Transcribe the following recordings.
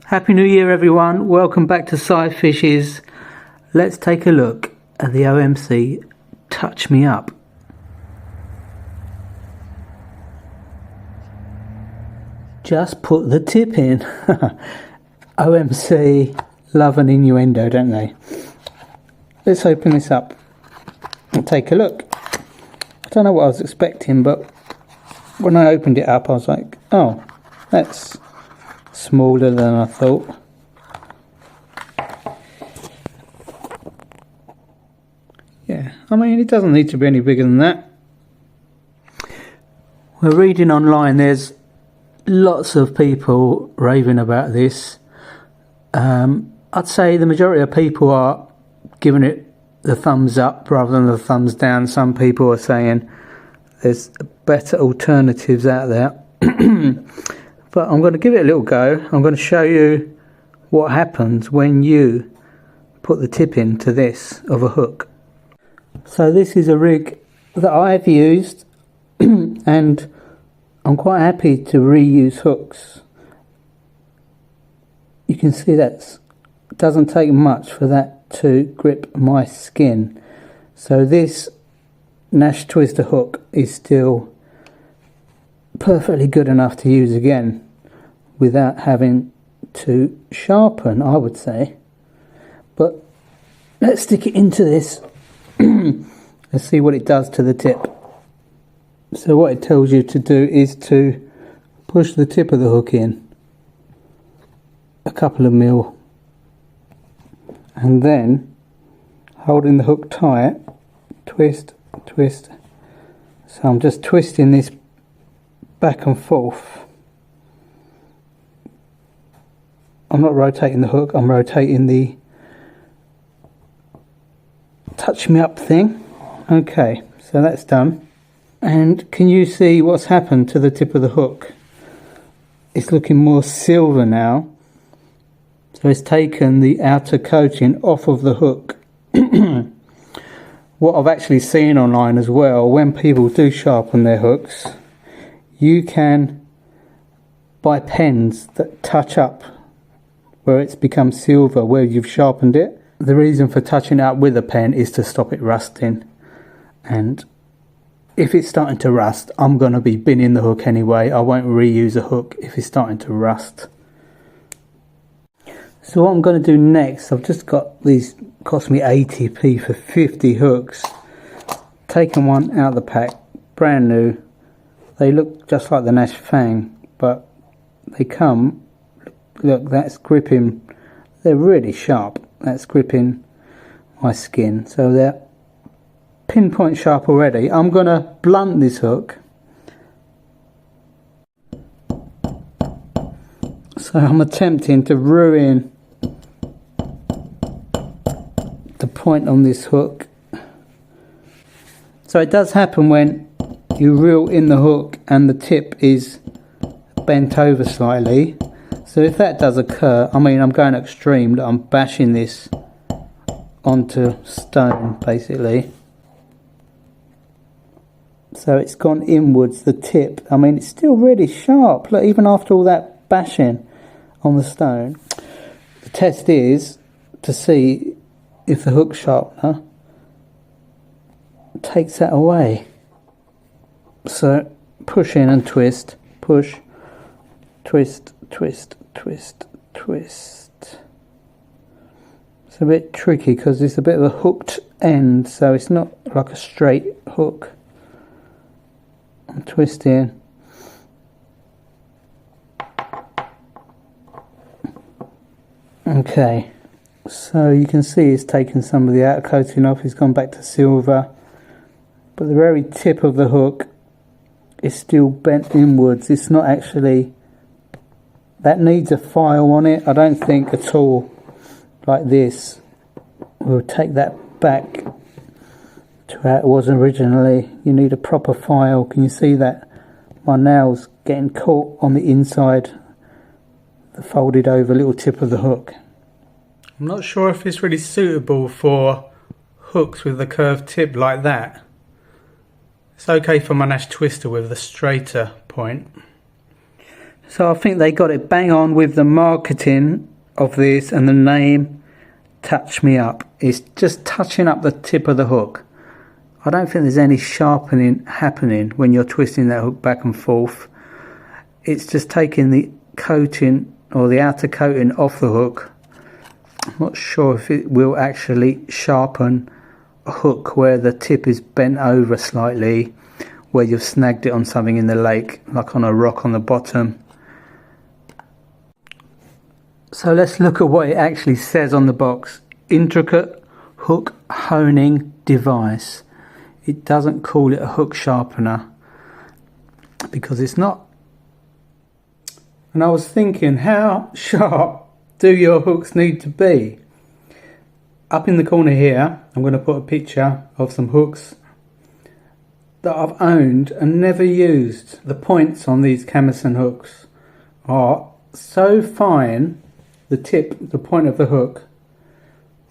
Happy New Year everyone, welcome back to Sci Fishes. Let's take a look at the OMC Touch Me Up. Just put the tip in. OMC love an innuendo, don't they? Let's open this up and take a look. I don't know what I was expecting, but when I opened it up I was like, oh, that's smaller than I thought. Yeah, I mean, it doesn't need to be any bigger than that. We're reading online, there's lots of people raving about this. I'd say the majority of people are giving it the thumbs up rather than the thumbs down. Some people are saying there's better alternatives out there. But I'm going to give it a little go. I'm going to show you what happens when you put the tip into this of a hook. So this is a rig that I've used and I'm quite happy to reuse hooks. You can see that it doesn't take much for that to grip my skin. So this Nash Twister hook is still perfectly good enough to use again without having to sharpen, I would say. But let's stick it into this. Let's see what it does to the tip. So what it tells you to do is to push the tip of the hook in a couple of mil and then holding the hook tight, twist, twist. So I'm just twisting this back and forth. I'm not rotating the hook, I'm rotating the touch me up thing. Okay, so that's done. And can you see what's happened to the tip of the hook? It's looking more silver now. So it's taken the outer coating off of the hook. What I've actually seen online as well, when people do sharpen their hooks, you can buy pens that touch up where it's become silver, where you've sharpened it. The reason for touching it up with a pen is to stop it rusting. And if it's starting to rust, I'm going to be binning the hook anyway. I won't reuse a hook if it's starting to rust. So what I'm going to do next, I've just got these, cost me 80p for 50 hooks. Taken one out of the pack, brand new. They look just like the Nash Fang, but they come, look, that's gripping, they're really sharp. That's gripping my skin. So they're pinpoint sharp already. I'm going to blunt this hook. So I'm attempting to ruin the point on this hook. So it does happen when you reel in the hook and the tip is bent over slightly. So if that does occur, I mean, I'm going extreme, I'm bashing this onto stone basically. So it's gone inwards, the tip. I mean, it's still really sharp. Look, even after all that bashing on the stone. The test is to see if the hook sharpener takes that away. So push in and twist, push, twist, twist, twist, twist. It's a bit tricky because it's a bit of a hooked end, so it's not like a straight hook. I'm twisting. Okay, so you can see it's taken some of the outer coating off, it's gone back to silver, but the very tip of the hook is still bent inwards. It's not actually, that needs a file on it. I don't think at all like this will take that back to how it was originally. You need a proper file. Can you see that my nail's getting caught on the inside, the folded over little tip of the hook? I'm not sure if it's really suitable for hooks with the curved tip like that. It's okay for my Nash Twister with the straighter point. So I think they got it bang on with the marketing of this, and the name Touch Me Up. It's just touching up the tip of the hook. I don't think there's any sharpening happening when you're twisting that hook back and forth. It's just taking the coating or the outer coating off the hook. I'm not sure if it will actually sharpen a hook where the tip is bent over slightly, where you've snagged it on something in the lake, like on a rock on the bottom. So let's look at what it actually says on the box. Intricate hook honing device. It doesn't call it a hook sharpener because it's not. And I was thinking, how sharp do your hooks need to be? Up in the corner here, I'm going to put a picture of some hooks that I've owned and never used. The points on these Camison hooks are so fine. The tip, the point of the hook,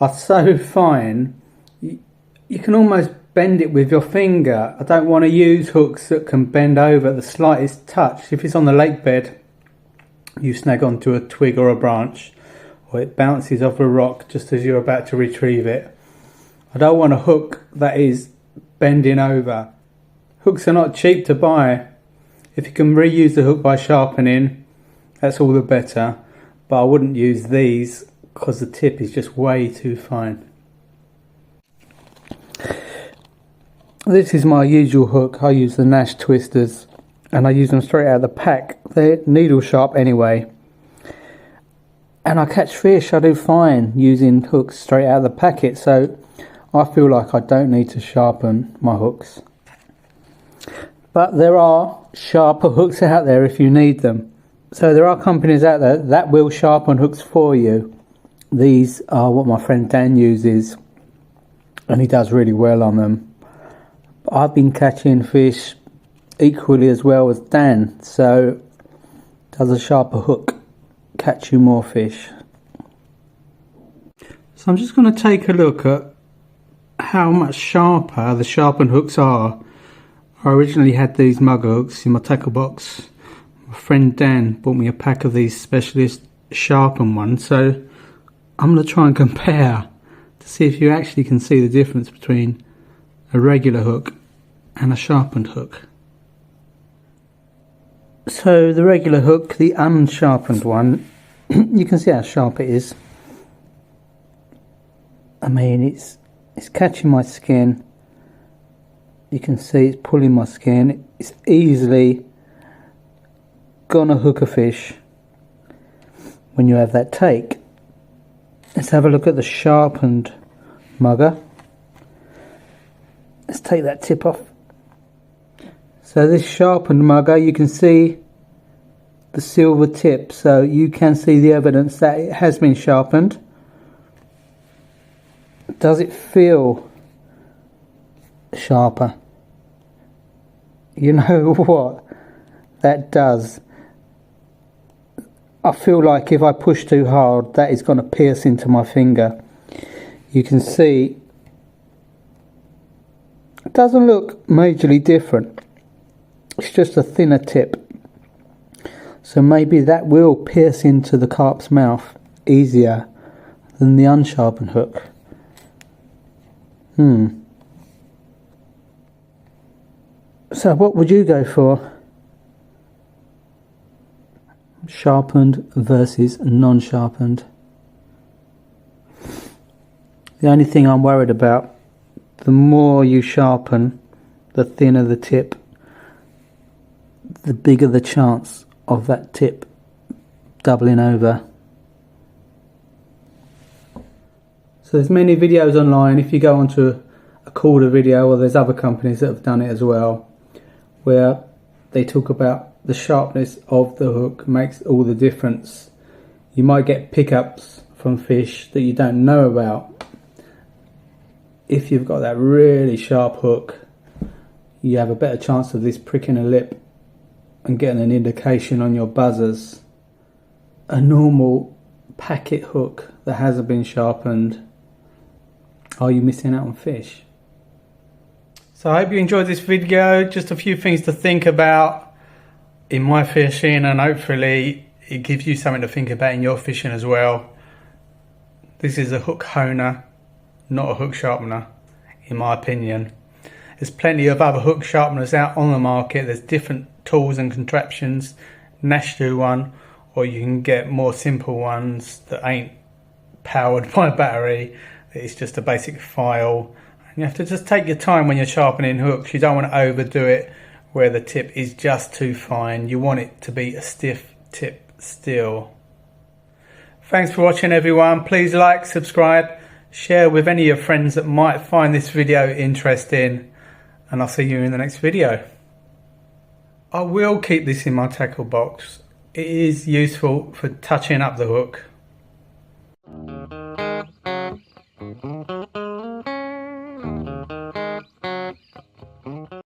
are so fine, you can almost bend it with your finger. I don't want to use hooks that can bend over at the slightest touch. If it's on the lake bed, you snag onto a twig or a branch, or it bounces off a rock just as you're about to retrieve it. I don't want a hook that is bending over. Hooks are not cheap to buy. If you can reuse the hook by sharpening, that's all the better. But I wouldn't use these because the tip is just way too fine. This is my usual hook. I use the Nash twisters and I use them straight out of the pack. They're needle sharp anyway. And I catch fish, I do fine using hooks straight out of the packet, so I feel like I don't need to sharpen my hooks. But there are sharper hooks out there if you need them. So there are companies out there that will sharpen hooks for you. These are what my friend Dan uses, and he does really well on them. But I've been catching fish equally as well as Dan, so does a sharper hook catch you more fish? So I'm just going to take a look at how much sharper the sharpened hooks are. I originally had these mugger hooks in my tackle box. My friend Dan bought me a pack of these specialist sharpened ones, so I'm going to try and compare to see if you actually can see the difference between a regular hook and a sharpened hook. So the regular hook, the unsharpened one, you can see how sharp it is. I mean, it's catching my skin. You can see it's pulling my skin. It's easily gonna hook a fish when you have that take. Let's have a look at the sharpened mugger. Let's take that tip off. So this sharpened mugger, you can see the silver tip, so you can see the evidence that it has been sharpened. Does it feel sharper? You know what that does? I feel like if I push too hard, that is going to pierce into my finger. You can see it doesn't look majorly different. It's just a thinner tip. So maybe that will pierce into the carp's mouth easier than the unsharpened hook. So what would you go for? Sharpened versus non-sharpened. The only thing I'm worried about, the more you sharpen, the thinner the tip, the bigger the chance of that tip doubling over. So there's many videos online. If you go onto a korda video, or there's other companies that have done it as well, where they talk about the sharpness of the hook makes all the difference. You might get pickups from fish that you don't know about. If you've got that really sharp hook, you have a better chance of this pricking a lip and getting an indication on your buzzers. A normal packet hook that hasn't been sharpened, are you missing out on fish? So I hope you enjoyed this video. Just a few things to think about. in my fishing, and hopefully it gives you something to think about in your fishing as well. This is a hook honer, not a hook sharpener, in my opinion. There's plenty of other hook sharpeners out on the market. There's different tools and contraptions. Nash do one, or you can get more simple ones that ain't powered by battery. It's just a basic file. And you have to just take your time when you're sharpening hooks. You don't want to overdo it where the tip is just too fine. You want it to be a stiff tip still. Thanks for watching, everyone. Please like, subscribe, share with any of your friends that might find this video interesting, and I'll see you in the next video. I will keep this in my tackle box. It is useful for touching up the hook.